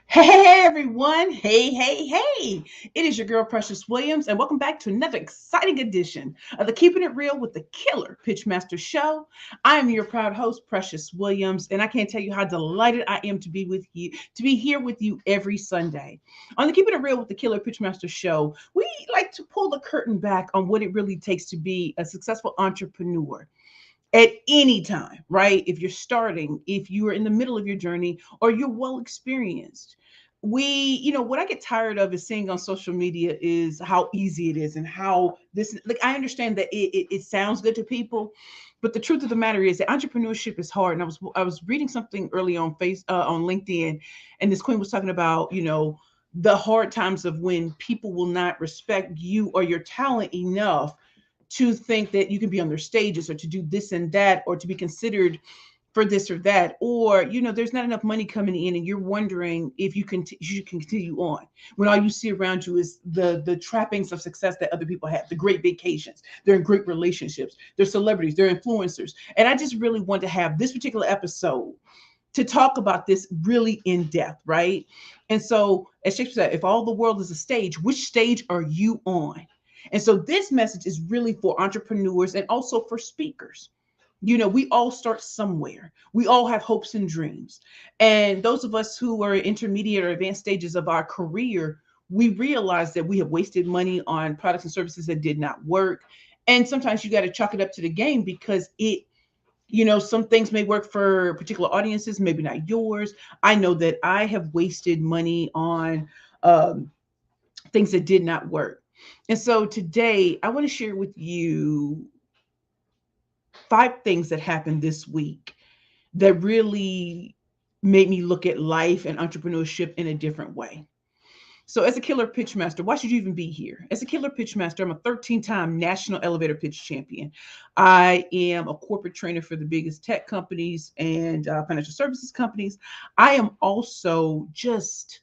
Hey everyone! Hey! It is your girl Precious Williams, and welcome back to another exciting edition of the Keeping It Real with the Killer Pitchmaster Show. I am your proud host, Precious Williams, and I can't tell you how delighted I am to be with you, to be here with you every Sunday. On the Keeping It Real with the Killer Pitchmaster Show, we like to pull the curtain back on what it really takes to be a successful entrepreneur at any time, right? If you're starting, if you are in the middle of your journey, or you're well experienced. What I get tired of is seeing on social media is how easy it is and how this, like, I understand that it sounds good to people, but the truth of the matter is that entrepreneurship is hard. And I was reading something early on LinkedIn, and this queen was talking about, the hard times of when people will not respect you or your talent enough to think that you can be on their stages or to do this and that or to be considered for this or that, or there's not enough money coming in and you're wondering if you can continue on when all you see around you is the trappings of success that other people have, the great vacations, they're in great relationships, they're celebrities, they're influencers. And I just really want to have this particular episode to talk about this really in depth, right? And so, as Shakespeare said, if all the world is a stage, which stage are you on? And so this message is really for entrepreneurs and also for speakers. We all start somewhere. We all have hopes and dreams. And those of us who are in intermediate or advanced stages of our career, we realize that we have wasted money on products and services that did not work. And sometimes you got to chalk it up to the game because some things may work for particular audiences, maybe not yours. I know that I have wasted money on um, things that did not work. And so today I want to share with you 5 things that happened this week that really made me look at life and entrepreneurship in a different way. So, as a killer pitch master, why should you even be here? As a killer pitch master, I'm a 13-time national elevator pitch champion. I am a corporate trainer for the biggest tech companies and financial services companies. I am also just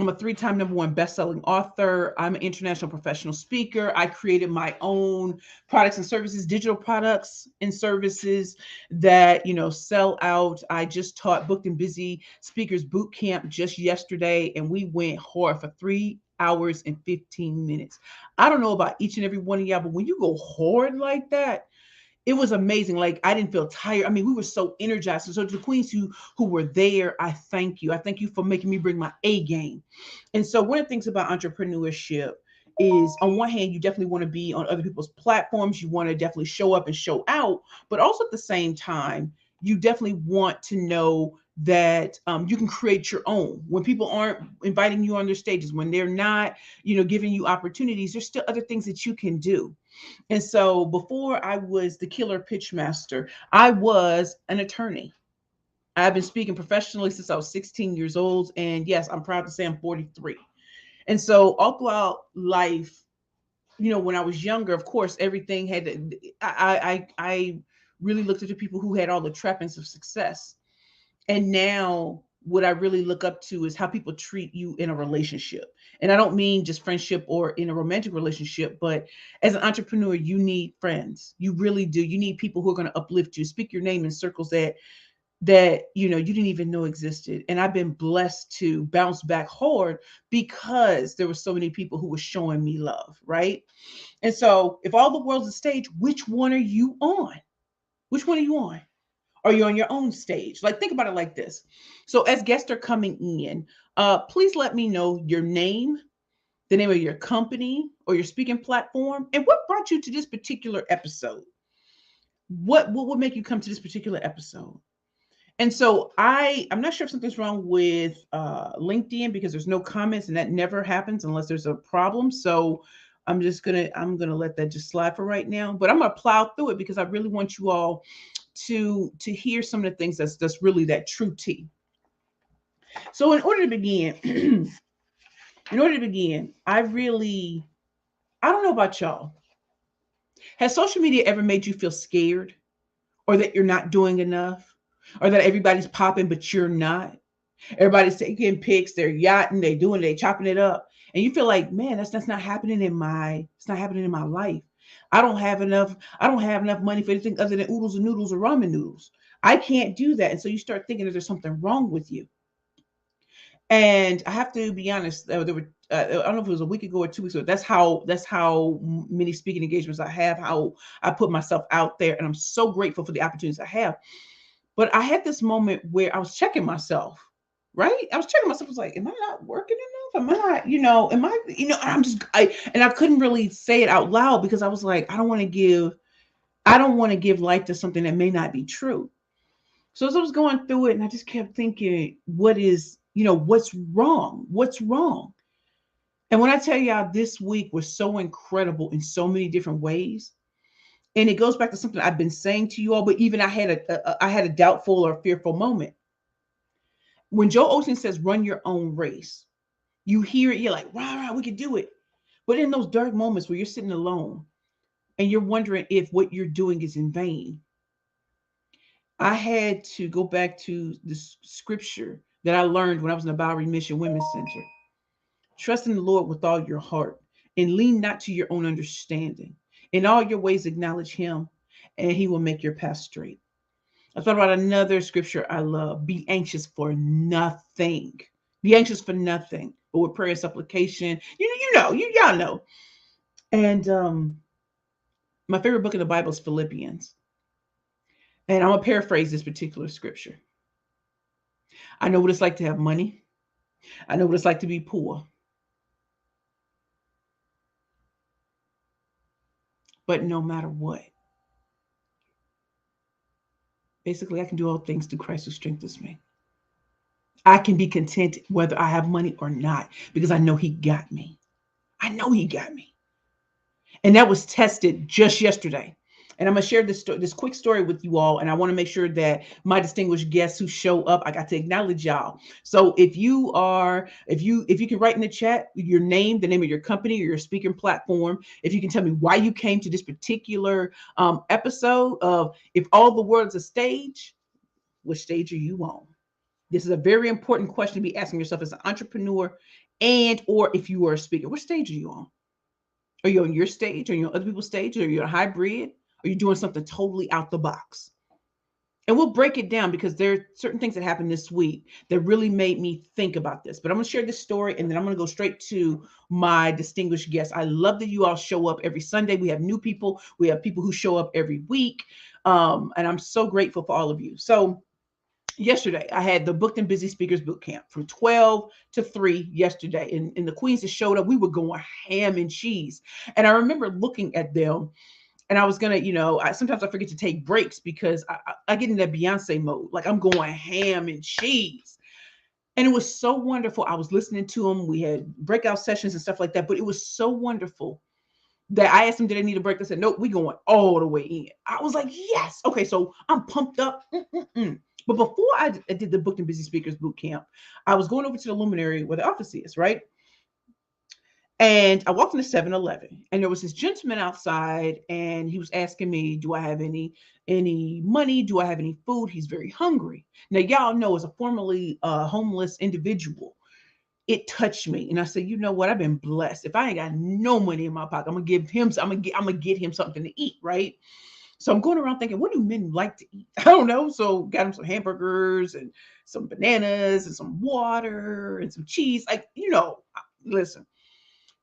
I'm a 3-time number one best-selling author. I'm an international professional speaker. I created my own products and services, digital products and services that, sell out. I just taught Booked and Busy Speakers Boot Camp just yesterday, and we went hard for 3 hours and 15 minutes. I don't know about each and every one of y'all, but when you go hard like that, it was amazing. Like, I didn't feel tired. I mean, we were so energized. And so to the queens who were there, I thank you. I thank you for making me bring my A game. And so one of the things about entrepreneurship is, on one hand, you definitely want to be on other people's platforms. You want to definitely show up and show out, but also at the same time, you definitely want to know that you can create your own. When people aren't inviting you on their stages, when they're not, giving you opportunities, there's still other things that you can do. And so before I was the killer pitch master, I was an attorney. I've been speaking professionally since I was 16 years old. And yes, I'm proud to say I'm 43. And so all throughout life, when I was younger, of course, everything had to, I really looked at the people who had all the trappings of success. And now what I really look up to is how people treat you in a relationship. And I don't mean just friendship or in a romantic relationship, but as an entrepreneur, you need friends. You really do. You need people who are going to uplift you, speak your name in circles that you didn't even know existed. And I've been blessed to bounce back hard because there were so many people who were showing me love, right? And so if all the world's a stage, which one are you on? Which one are you on? Are you on your own stage? Like, think about it like this. So as guests are coming in, please let me know your name, the name of your company or your speaking platform, and what brought you to this particular episode. What would make you come to this particular episode? And so I'm not sure if something's wrong with LinkedIn because there's no comments, and that never happens unless there's a problem. So I'm gonna let that just slide for right now. But I'm gonna plow through it because I really want you all to hear some of the things that's really that true tea. So in order to begin, I don't know about y'all. Has social media ever made you feel scared, or that you're not doing enough, or that everybody's popping but you're not? Everybody's taking pics, they're yachting, they chopping it up. And you feel like, man, that's not happening it's not happening in my life. I don't have enough money for anything other than oodles and noodles or ramen noodles. I can't do that. And so you start thinking that there's something wrong with you. And I have to be honest, there were I don't know if it was a week ago or 2 weeks ago. That's how many speaking engagements I have, how I put myself out there, and I'm so grateful for the opportunities I have. But I had this moment where I was checking myself, right? I was checking myself. I was like, am I not working enough? Am I not, am I, and I couldn't really say it out loud because I was like, I don't want to give life to something that may not be true. So as I was going through it, and I just kept thinking, what's wrong? What's wrong? And when I tell y'all this week was so incredible in so many different ways, and it goes back to something I've been saying to you all, but even I had a doubtful or fearful moment. When Joel Osteen says run your own race, you hear it, you're like, wow, we can do it. But in those dark moments where you're sitting alone and you're wondering if what you're doing is in vain, I had to go back to the scripture that I learned when I was in the Bowery Mission Women's Center. Trust in the Lord with all your heart and lean not to your own understanding. In all your ways, acknowledge him, and he will make your path straight. I thought about another scripture I love: be anxious for nothing. Be anxious for nothing, but with prayer and supplication. Y'all know. And my favorite book in the Bible is Philippians. And I'm going to paraphrase this particular scripture. I know what it's like to have money. I know what it's like to be poor. But no matter what, basically, I can do all things through Christ who strengthens me. I can be content whether I have money or not because I know he got me. I know he got me. And that was tested just yesterday. And I'm gonna share this quick story with you all, and I want to make sure that my distinguished guests who show up, I got to acknowledge y'all. So if you can write in the chat your name, the name of your company or your speaking platform, if you can tell me why you came to this particular episode of If All the World's a Stage, which stage are you on? This is a very important question to be asking yourself as an entrepreneur, and or if you are a speaker. What stage are you on? Are you on your stage? Are you on other people's stage? Are you a hybrid? Are you doing something totally out the box? And we'll break it down because there are certain things that happened this week that really made me think about this. But I'm going to share this story and then I'm going to go straight to my distinguished guests. I love that you all show up every Sunday. We have new people. We have people who show up every week. And I'm so grateful for all of you. So yesterday I had the Booked and Busy Speakers Boot Camp from 12 to 3 yesterday. And the queens that showed up, we were going ham and cheese. And I remember looking at them and I was gonna, sometimes I forget to take breaks because I get in that Beyonce mode. Like I'm going ham and cheese. And it was so wonderful. I was listening to them. We had breakout sessions and stuff like that. But it was so wonderful that I asked them, did they need a break? They said, nope, we going all the way in. I was like, yes. Okay, so I'm pumped up. But before I did the Booked and Busy Speakers Boot Camp, I was going over to the Luminary where the office is, right? And I walked into 7-Eleven and there was this gentleman outside and he was asking me, do I have any money? Do I have any food? He's very hungry. Now, y'all know as a formerly homeless individual, it touched me. And I said, you know what? I've been blessed. If I ain't got no money in my pocket, I'm gonna get him something to eat, right? So I'm going around thinking, what do men like to eat? I don't know. So got him some hamburgers and some bananas and some water and some cheese. Listen.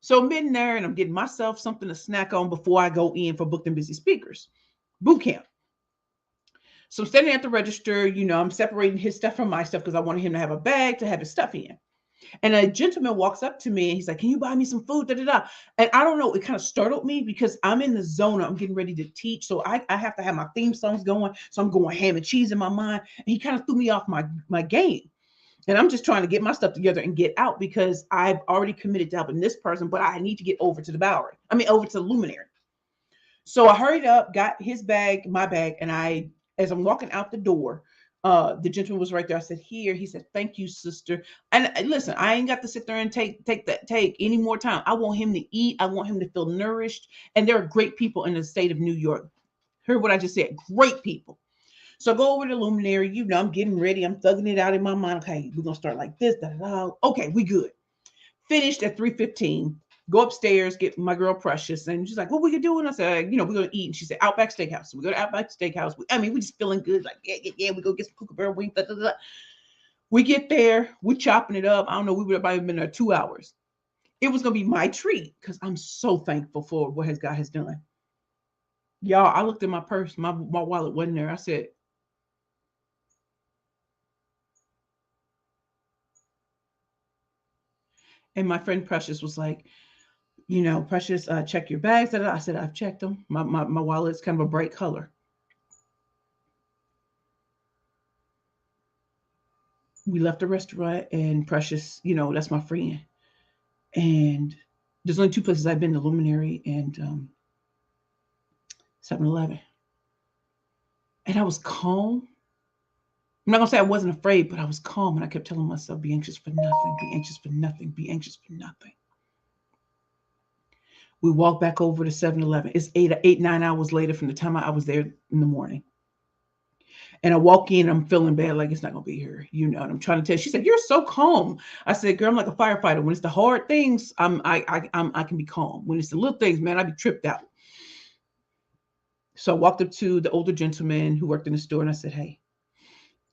So I'm in there and I'm getting myself something to snack on before I go in for Booked and Busy Speakers Boot Camp. So I'm standing at the register, I'm separating his stuff from my stuff because I wanted him to have a bag to have his stuff in. And a gentleman walks up to me and he's like, can you buy me some food? Da, da, da. And I don't know, it kind of startled me because I'm in the zone. I'm getting ready to teach. So I have to have my theme songs going. So I'm going ham and cheese in my mind. And he kind of threw me off my game. And I'm just trying to get my stuff together and get out because I've already committed to helping this person, but I need to get over to the Bowery. Over to the Luminary. So I hurried up, got his bag, my bag, and as I'm walking out the door, the gentleman was right there. I said, here. He said, thank you, sister. And listen, I ain't got to sit there and take any more time. I want him to eat. I want him to feel nourished. And there are great people in the state of New York. Heard what I just said. Great people. So I go over to the Luminary, I'm getting ready. I'm thugging it out in my mind. Okay, we're going to start like this. Da, da, da. Okay, we good. Finished at 3:15. Go upstairs, get my girl Precious, and she's like, "What we gonna do?" And I said, "We're gonna eat." And she said, "Outback Steakhouse." So we go to Outback Steakhouse. We just feeling good, like yeah. We go get some Kookaburra wings. Da, da, da. We get there, we chopping it up. I don't know. We would have probably been there 2 hours. It was gonna be my treat because I'm so thankful for what God has done. Y'all, I looked in my purse. My wallet wasn't there. I said, and my friend Precious was like, Precious, check your bags. Da, da, da. I said, I've checked them. My wallet's kind of a bright color. We left the restaurant, and Precious, that's my friend. And there's only two places I've been: the Luminary and 7-Eleven. And I was calm. I'm not gonna say I wasn't afraid, but I was calm, and I kept telling myself, "Be anxious for nothing. Be anxious for nothing. Be anxious for nothing." We walked back over to 7-Eleven. It's 9 hours later from the time I was there in the morning. And I walk in, I'm feeling bad, like it's not gonna be here, And I'm trying to tell. She said, "You're so calm." I said, "Girl, I'm like a firefighter. When it's the hard things, I can be calm. When it's the little things, man, I be tripped out." So I walked up to the older gentleman who worked in the store, and I said, "Hey,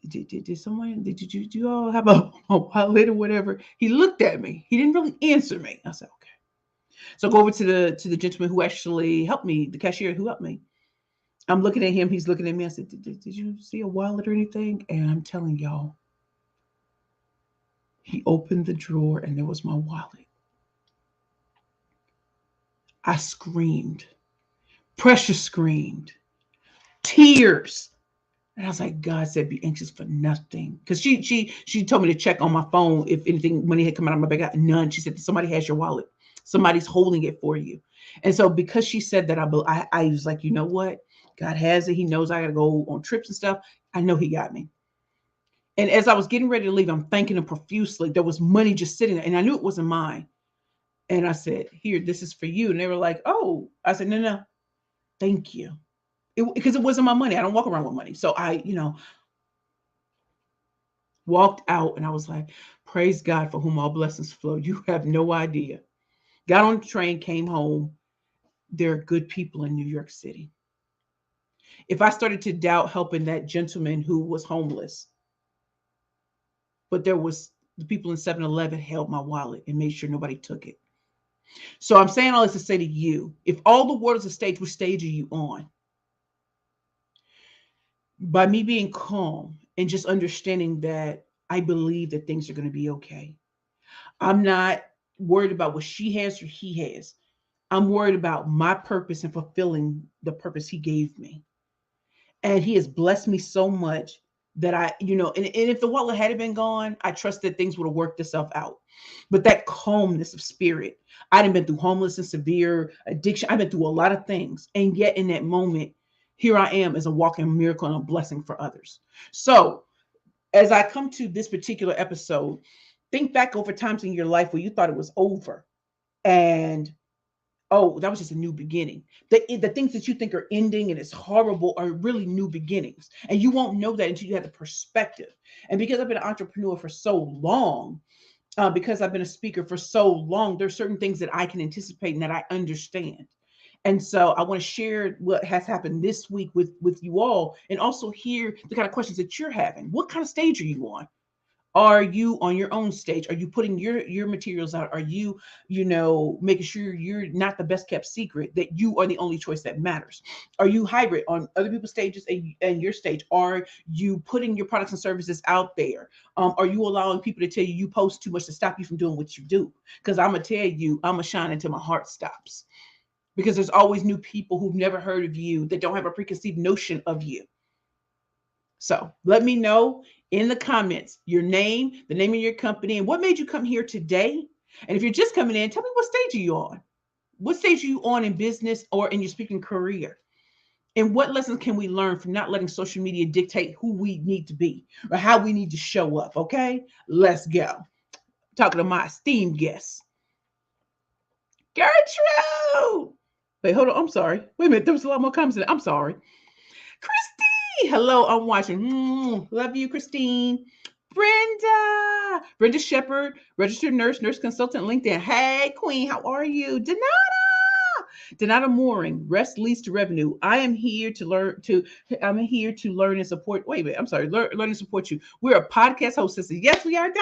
did someone did you all have a wallet or whatever?" He looked at me. He didn't really answer me. I said, "Okay." So I go over to the gentleman who actually helped me, the cashier who helped me. I'm looking at him. He's looking at me. I said, did you see a wallet or anything?" And I'm telling y'all, he opened the drawer and there was my wallet. I screamed. Precious screamed. Tears. And I was like, God said, "Be anxious for nothing." Because she told me to check on my phone if anything money had come out of my bag. I got none. She said, "Somebody has your wallet. Somebody's holding it for you." And so because she said that, I was like, you know what? God has it. He knows I got to go on trips and stuff. I know He got me. And as I was getting ready to leave, I'm thanking Him profusely. There was money just sitting there, and I knew it wasn't mine. And I said, "Here, this is for you." And they were like, "Oh." I said, "No, no, thank you." Because it wasn't my money. I don't walk around with money. So I walked out, and I was like, "Praise God for whom all blessings flow." You have no idea. Got on the train, came home. There are good people in New York City. If I started to doubt helping that gentleman who was homeless, but there was the people in 7-Eleven held my wallet and made sure nobody took it. So I'm saying all this to say to you, if all the world is a stage, which stage are you on? By me being calm and just understanding that I believe that things are going to be okay. I'm not worried about what she has or he has. I'm worried about my purpose and fulfilling the purpose He gave me. And He has blessed me so much that and if the wallet had been gone, I trust that things would have worked itself out. But that calmness of spirit, I done been through homelessness, severe addiction. I've been through a lot of things. And yet in that moment, here I am as a walking miracle and a blessing for others. So as I come to this particular episode, think back over times in your life where you thought it was over. And oh, that was just a new beginning. The things that you think are ending and it's horrible are really new beginnings. And you won't know that until you have the perspective. And because I've been an entrepreneur for so long, because I've been a speaker for so long, there's certain things that I can anticipate and that I understand. And so I want to share what has happened this week with you all, and also hear the kind of questions that you're having. What kind of stage are you on? Are you on your own stage? Are you putting your materials out? Are you, making sure you're not the best kept secret, that you are the only choice that matters? Are you hybrid on other people's stages and your stage? Are you putting your products and services out there? Are you allowing people to tell you post too much to stop you from doing what you do? Because I'm gonna tell you, I'm gonna shine until my heart stops. Because there's always new people who've never heard of you, that don't have a preconceived notion of you. So let me know in the comments your name, the name of your company, and what made you come here today. And if you're just coming in, tell me, what stage are you on? What stage are you on in business or in your speaking career? And what lessons can we learn from not letting social media dictate who we need to be or how we need to show up? Okay, let's go. Talking to my esteemed guests, Gertrude. Wait, hold on. I'm sorry. Wait a minute. There was a lot more comments. I'm sorry. Christine. Hello, I'm watching. Love you, Christine. Brenda Shepherd, registered nurse, nurse consultant, LinkedIn. Hey, Queen, how are you? Donata Mooring, rest leads to revenue. I'm here to learn and support. Wait a minute, I'm sorry, learn and support you. We're a podcast host. Yes, we are, Donata.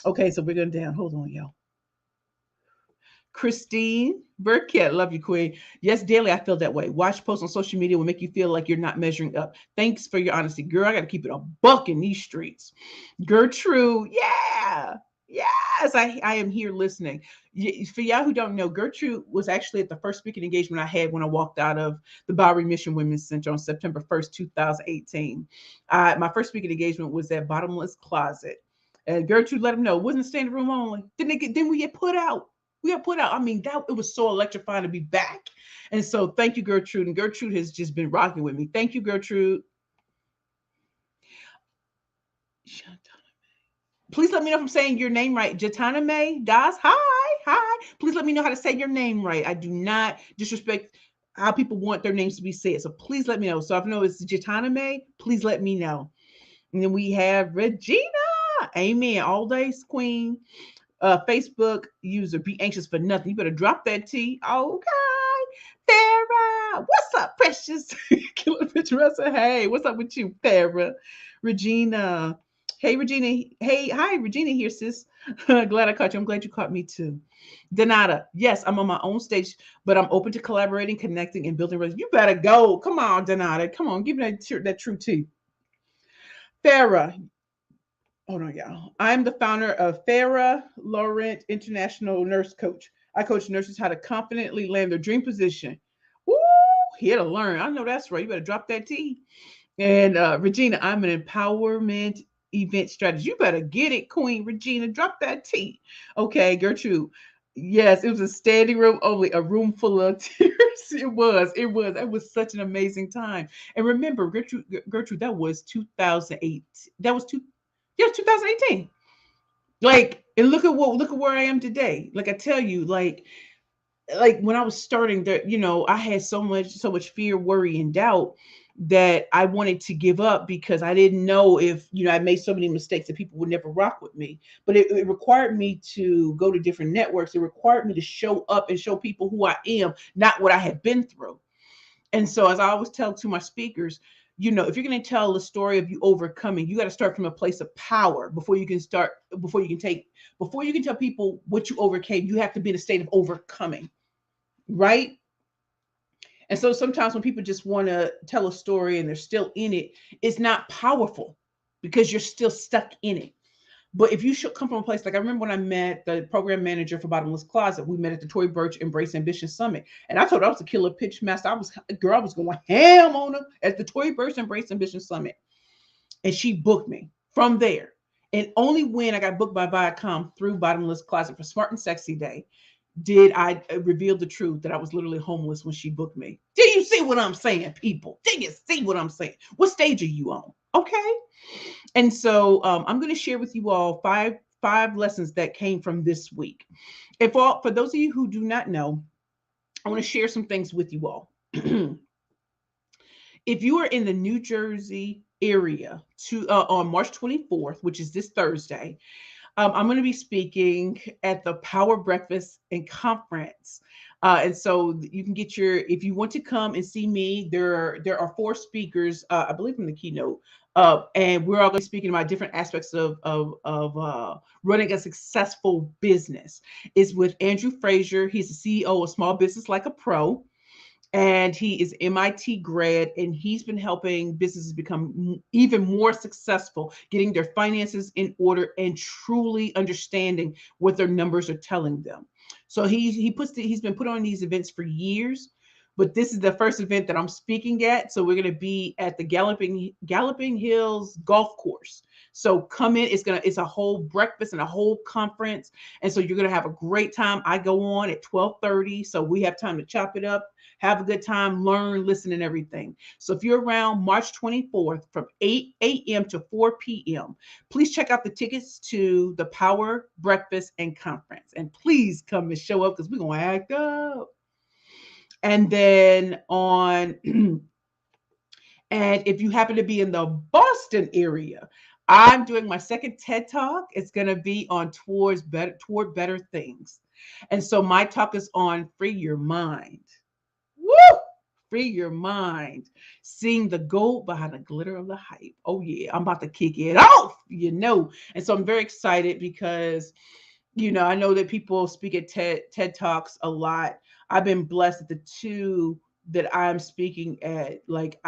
Okay, so we're going down. Hold on, y'all. Christine Burkett, love you, Queen. Yes, daily I feel that way. Watch posts on social media will make you feel like you're not measuring up. Thanks for your honesty, girl. I got to keep it a buck in these streets. Gertrude, yeah, yes, I am here listening. For y'all who don't know, Gertrude was actually at the first speaking engagement I had when I walked out of the Bowery Mission Women's Center on September 1st, 2018. My first speaking engagement was at Bottomless Closet. And Gertrude let them know it wasn't standing room only. Then we get put out. We got put out. I mean, that it was so electrifying to be back. And so thank you, Gertrude. And Gertrude has just been rocking with me. Thank you, Gertrude. Please let me know if I'm saying your name right. Jatana May Das. Hi. Please let me know how to say your name right. I do not disrespect how people want their names to be said. So please let me know. So if I know it's Jatana May, please let me know. And then we have Regina. Amen. All days queen. Facebook user, be anxious for nothing. You better drop that T. Okay. Farrah, what's up, precious? Killer Picturessa. Hey, what's up with you, Farrah? Regina. Hey, Regina. Hey, hi, Regina here, sis. Glad I caught you. I'm glad you caught me too. Donata, yes, I'm on my own stage, but I'm open to collaborating, connecting, and building relationships. You better go. Come on, Donata. Come on, give me that true tea. Farrah, hold on, y'all. I'm the founder of Farrah Laurent International Nurse Coach. I coach nurses how to confidently land their dream position. Woo, here to learn. I know that's right. You better drop that T. And Regina, I'm an empowerment event strategist. You better get it, Queen Regina. Drop that T. Okay, Gertrude. Yes, it was a standing room only, a room full of tears. It was. It was such an amazing time. And remember, Gertrude, that was 2008. That was 2018. Like, and look at where I am today. Like I tell you, like when I was starting there, I had so much fear, worry, and doubt that I wanted to give up because I didn't know if, I made so many mistakes that people would never rock with me. But it required me to go to different networks. It required me to show up and show people who I am, not what I had been through. And so, as I always tell to my speakers, if you're going to tell the story of you overcoming, you got to start from a place of power before you can tell people what you overcame. You have to be in a state of overcoming, right? And so sometimes when people just want to tell a story and they're still in it, it's not powerful because you're still stuck in it. But if you should come from a place, like I remember when I met the program manager for Bottomless Closet, we met at the Tory Burch Embrace Ambition Summit. And I told her I was a killer pitch master. I was going ham on her at the Tory Burch Embrace Ambition Summit. And she booked me from there. And only when I got booked by Viacom through Bottomless Closet for Smart and Sexy Day did I reveal the truth that I was literally homeless when she booked me. Do you see what I'm saying, people? Do you see what I'm saying? What stage are you on? Okay. And so I'm going to share with you all five lessons that came from this week. And for those of you who do not know, I want to share some things with you all. If you are in the New Jersey area on March 24th, which is this Thursday, I'm going to be speaking at the Power Breakfast and Conference. And so you can if you want to come and see me, there are 4 speakers, I believe in the keynote, and we're all going to be speaking about different aspects of running a successful business. It's with Andrew Frazier. He's the CEO of Small Business Like a Pro. And he is MIT grad, and he's been helping businesses become even more successful, getting their finances in order and truly understanding what their numbers are telling them. So he's been put on these events for years, but this is the first event that I'm speaking at. So we're going to be at the Galloping Hills Golf Course. So come in. It's a whole breakfast and a whole conference, and so you're going to have a great time. I go on at 12:30, so we have time to chop it up, have a good time, learn, listen, and everything. So if you're around March 24th from 8 a.m. to 4 p.m., please check out the tickets to the Power Breakfast and Conference, and please come and show up because we're going to act up. And then on And if you happen to be in the Boston area, I'm doing my second TED Talk. It's going to be on toward better things. And so my talk is on free your mind. Woo! Free your mind. Seeing the gold behind the glitter of the hype. Oh yeah, I'm about to kick it off. And so I'm very excited because I know that people speak at TED Talks a lot. I've been blessed at the two that I'm speaking at. Like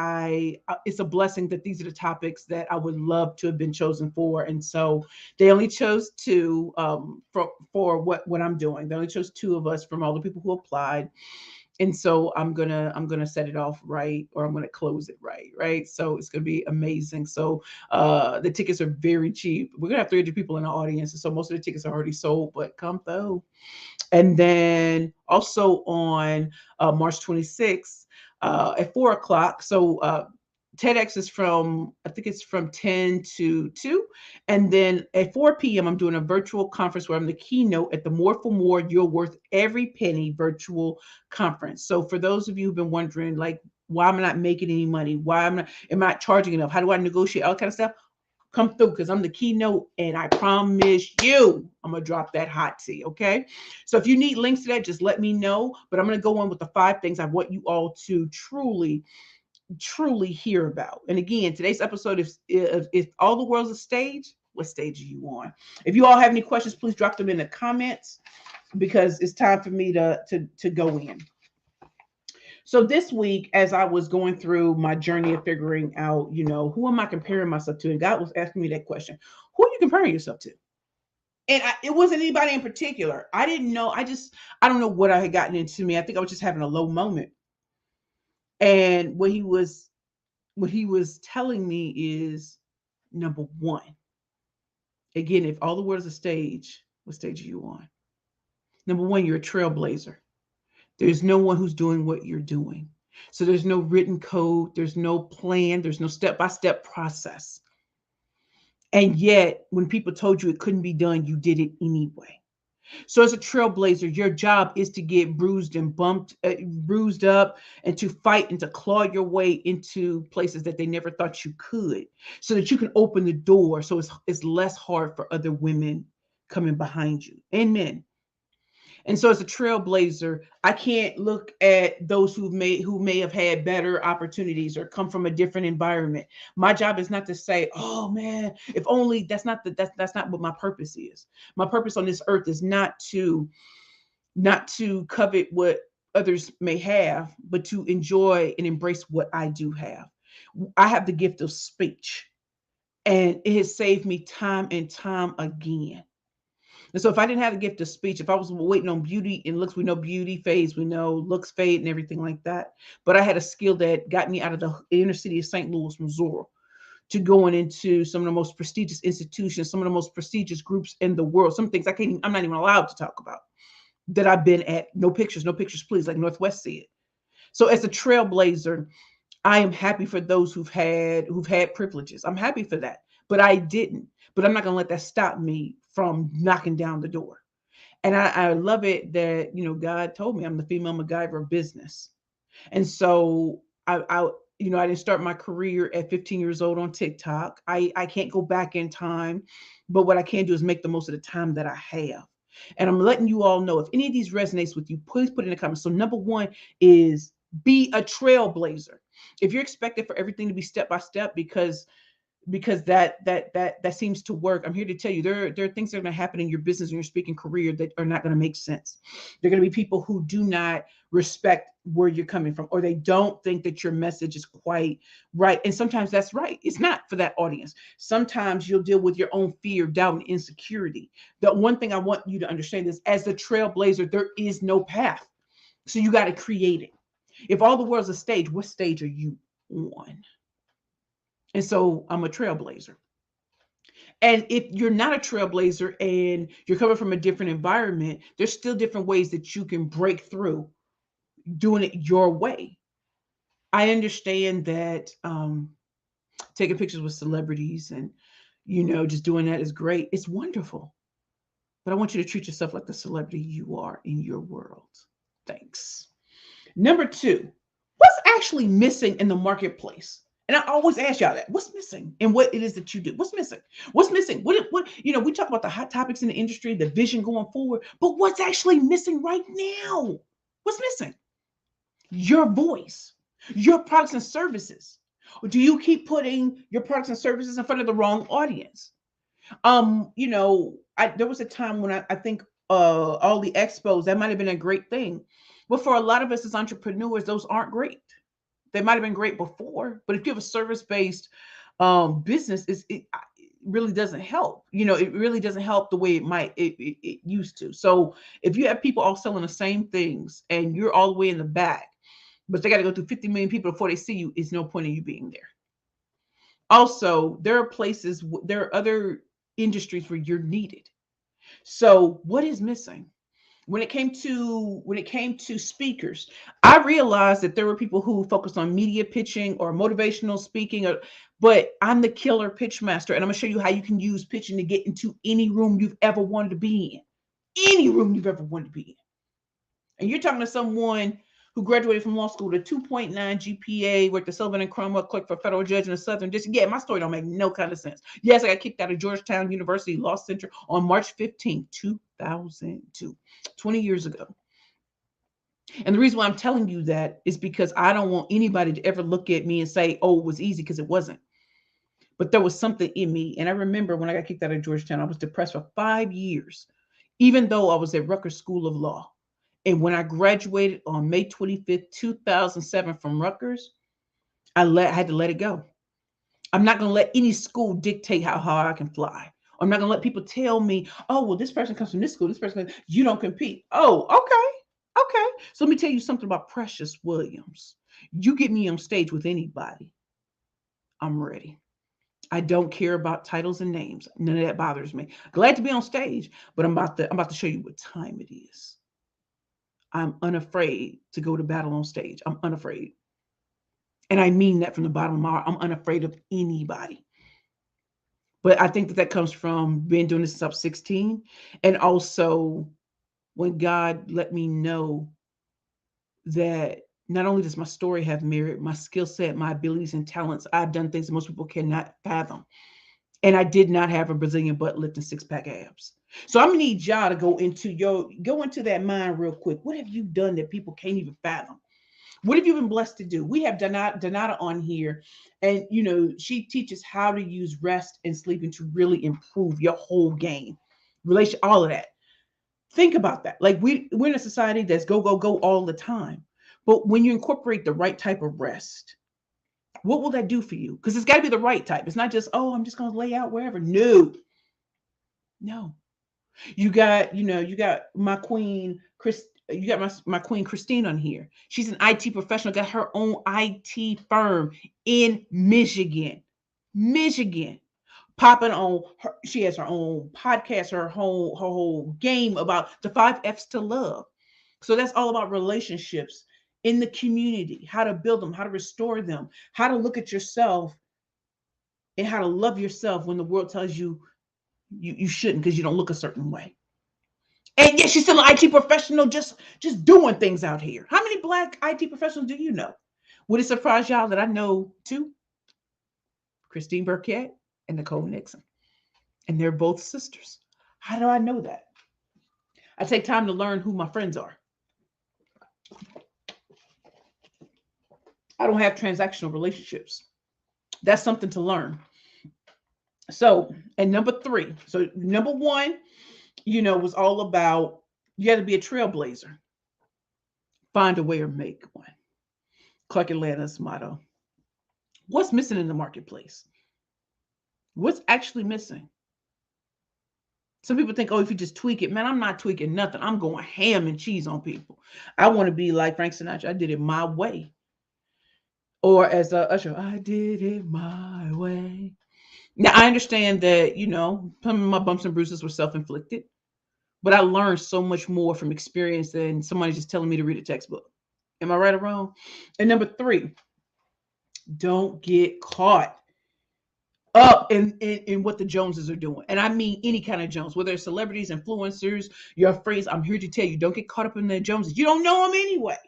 it's a blessing that these are the topics that I would love to have been chosen for. And so they only chose two for what I'm doing. They only chose two of us from all the people who applied. And so I'm gonna set it off right, or I'm gonna close it right. So it's gonna be amazing. So the tickets are very cheap. We're gonna have 300 people in the audience, and so most of the tickets are already sold, but come through. And then also on March 26th at 4 o'clock. So TEDx is I think it's from 10 to 2. And then at 4 p.m., I'm doing a virtual conference where I'm the keynote at the More for More, You're Worth Every Penny virtual conference. So for those of you who've been wondering, like, why am I not making any money? Why am I not charging enough? How do I negotiate? All kind of stuff. Come through because I'm the keynote and I promise you I'm gonna drop that hot tea. Okay. So if you need links to that, just let me know. But I'm gonna go on with the 5 things I want you all to truly hear about. And again, today's episode is if all the world's a stage, what stage are you on? If you all have any questions, please drop them in the comments because it's time for me to go in. So this week, as I was going through my journey of figuring out, who am I comparing myself to? And God was asking me that question. Who are you comparing yourself to? And it wasn't anybody in particular. I didn't know. I don't know what I had gotten into me. I think I was just having a low moment. And what he was telling me is number one. Again, if all the world is a stage, what stage are you on? Number one, you're a trailblazer. There's no one who's doing what you're doing. So there's no written code, there's no plan, there's no step by step process. And yet, when people told you it couldn't be done, you did it anyway. So, as a trailblazer, your job is to get bruised and bruised up, and to fight and to claw your way into places that they never thought you could, so that you can open the door. So it's less hard for other women coming behind you and men. And so as a trailblazer, I can't look at those who may have had better opportunities or come from a different environment. My job is not to say, "Oh man, if only." That's not what my purpose is. My purpose on this earth is not to covet what others may have, but to enjoy and embrace what I do have. I have the gift of speech, and it has saved me time and time again. And so if I didn't have the gift of speech, if I was waiting on beauty and looks, we know beauty fades, we know looks fade and everything like that. But I had a skill that got me out of the inner city of St. Louis, Missouri, to going into some of the most prestigious institutions, some of the most prestigious groups in the world. Some things I'm not even allowed to talk about that I've been at. No pictures, please, like Northwest said. So as a trailblazer, I am happy for those who've had privileges. I'm happy for that. But I didn't. But I'm not gonna let that stop me from knocking down the door. And I love it that God told me I'm the female MacGyver of business. And so I didn't start my career at 15 years old on TikTok. I can't go back in time, but what I can do is make the most of the time that I have. And I'm letting you all know if any of these resonates with you, please put in the comments. So number one is be a trailblazer. If you're expected for everything to be step by step because that seems to work. I'm here to tell you there are things that are going to happen in your business and your speaking career that are not going to make sense. There are going to be people who do not respect where you're coming from, or they don't think that your message is quite right. And sometimes that's right. It's not for that audience. Sometimes you'll deal with your own fear, doubt, and insecurity. The one thing I want you to understand is as the trailblazer, there is no path. So you got to create it. If all the world's a stage, what stage are you on? And so I'm a trailblazer. And if you're not a trailblazer and you're coming from a different environment, there's still different ways that you can break through doing it your way. I understand that taking pictures with celebrities and just doing that is great. It's wonderful. But I want you to treat yourself like the celebrity you are in your world. Thanks. Number two, what's actually missing in the marketplace? And I always ask y'all that. What's missing in what it is that you do? What's missing? What's missing? What we talk about the hot topics in the industry, the vision going forward, but what's actually missing right now? What's missing? Your voice, your products and services. Or do you keep putting your products and services in front of the wrong audience? There was a time when I think all the expos, that might have been a great thing. But for a lot of us as entrepreneurs, those aren't great. They might have been great before, but if you have a service-based business, it really doesn't help. It really doesn't help the way it used to. So if you have people all selling the same things and you're all the way in the back, but they got to go through 50 million people before they see you, it's no point in you being there. Also, there are other industries where you're needed. So what is missing? When it came to speakers, I realized that there were people who focused on media pitching or motivational speaking, but I'm the killer pitch master, and I'm gonna show you how you can use pitching to get into any room you've ever wanted to be in, any room you've ever wanted to be in. And you're talking to someone who graduated from law school with a 2.9 GPA, worked at Sullivan and Cromwell, clerked for a federal judge in the Southern District. Yeah, my story don't make no kind of sense. Yes, I got kicked out of Georgetown University Law Center on March 15, 2002, 20 years ago. And the reason why I'm telling you that is because I don't want anybody to ever look at me and say, oh, it was easy, because it wasn't. But there was something in me. And I remember when I got kicked out of Georgetown, I was depressed for 5 years, even though I was at Rutgers School of Law. And when I graduated on May 25th, 2007 from Rutgers, I had to let it go. I'm not going to let any school dictate how high I can fly. I'm not going to let people tell me, oh, well, this person comes from this school. This person, you don't compete. Oh, okay. Okay. So let me tell you something about Precious Williams. You get me on stage with anybody, I'm ready. I don't care about titles and names. None of that bothers me. Glad to be on stage, but I'm about to show you what time it is. I'm unafraid to go to battle on stage. I'm unafraid. And I mean that from the bottom of my heart. I'm unafraid of anybody. But I think that comes from being doing this since I was 16. And also when God let me know that not only does my story have merit, my skill set, my abilities and talents, I've done things that most people cannot fathom. And I did not have a Brazilian butt lift and six-pack abs. So I'm gonna need y'all to go into that mind real quick. What have you done that people can't even fathom? What have you been blessed to do? We have Donata on here, and she teaches how to use rest and sleeping to really improve your whole game, relation, all of that. Think about that. Like we're in a society that's go go go all the time, but when you incorporate the right type of rest, what will that do for you? Because it's got to be the right type. It's not just, oh, I'm just going to lay out wherever. No. You got my queen, Chris. You got my queen Christine on here. She's an IT professional, got her own IT firm in Michigan. Popping on her, she has her own podcast, her whole game about the 5 F's to love. So that's all about relationships in the community, how to build them, how to restore them, how to look at yourself, and how to love yourself when the world tells you you shouldn't because you don't look a certain way. And yet she's still an IT professional, just doing things out here. How many Black IT professionals do you know? Would it surprise y'all that I know 2? Christine Burkett and Nicole Nixon. And they're both sisters. How do I know that? I take time to learn who my friends are. I don't have transactional relationships. That's something to learn. So, and number 3. So number 1, was all about you got to be a trailblazer. Find a way or make one. Clark Atlanta's motto. What's missing in the marketplace? What's actually missing? Some people think, oh, if you just tweak it, man, I'm not tweaking nothing. I'm going ham and cheese on people. I want to be like Frank Sinatra. I did it my way. Or as Usher, I did it my way. Now, I understand that, some of my bumps and bruises were self-inflicted, but I learned so much more from experience than somebody just telling me to read a textbook. Am I right or wrong? And number 3, don't get caught up in what the Joneses are doing. And I mean any kind of Jones, whether it's celebrities, influencers, your friends. I'm here to tell you, don't get caught up in the Joneses. You don't know them anyway.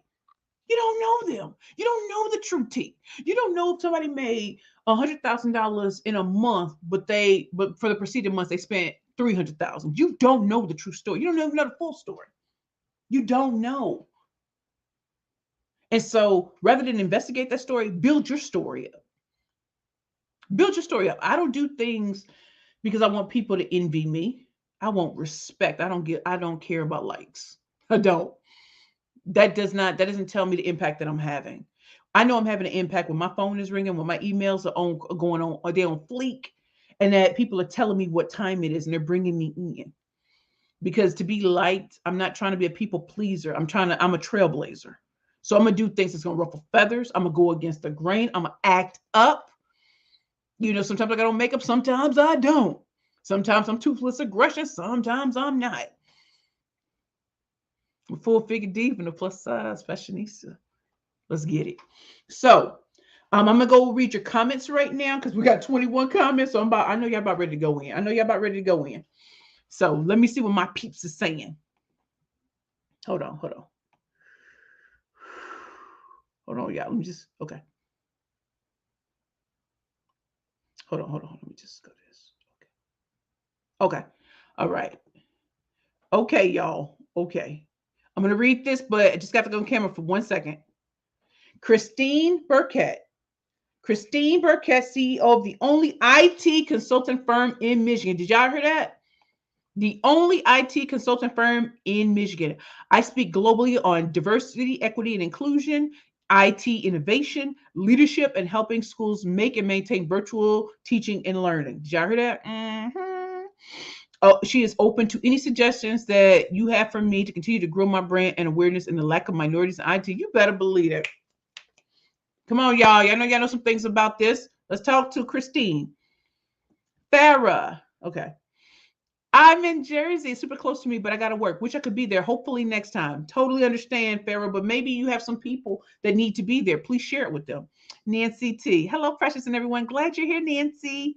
You don't know them. You don't know the true tea. You don't know if somebody made $100,000 in a month, but for the preceding months they spent 300,000. You don't know the true story. You don't even know the full story. You don't know. And so rather than investigate that story, build your story up. Build your story up. I don't do things because I want people to envy me. I want respect. I don't care about likes. I don't. That doesn't tell me the impact that I'm having. I know I'm having an impact when my phone is ringing, when my emails are going on, are they on fleek, and that people are telling me what time it is and they're bringing me in. Because to be liked, I'm not trying to be a people pleaser. I'm a trailblazer. So I'm gonna do things that's gonna ruffle feathers. I'm gonna go against the grain. I'm gonna act up. Sometimes I got on makeup, sometimes I don't. Sometimes I'm toothless aggression, sometimes I'm not. I'm full figure deep and a plus size fashionista. Let's get it. So I'm gonna go read your comments right now because we got 21 comments. So I know y'all about ready to go in. I know y'all about ready to go in. So let me see what my peeps are saying. Hold on, hold on. Hold on, y'all. Let me just okay. Hold on. Let me just go this. Okay. Okay. All right. Okay, y'all. Okay. I'm gonna read this, but I just got to go on camera for 1 second. Christine Burkett. Christine Burkett, CEO of the only IT consultant firm in Michigan. Did y'all hear that? The only IT consultant firm in Michigan. I speak globally on diversity, equity, and inclusion, IT innovation, leadership, and helping schools make and maintain virtual teaching and learning. Did y'all hear that? Mm-hmm. Oh, she is open to any suggestions that you have for me to continue to grow my brand and awareness in the lack of minorities in IT. You better believe it. Come on, y'all. Y'all know some things about this. Let's talk to Christine. Farah. Okay. I'm in Jersey, super close to me, but I got to work. Wish I could be there. Hopefully next time. Totally understand, Farah, but maybe you have some people that need to be there. Please share it with them. Nancy T. Hello, Precious and everyone. Glad you're here, Nancy.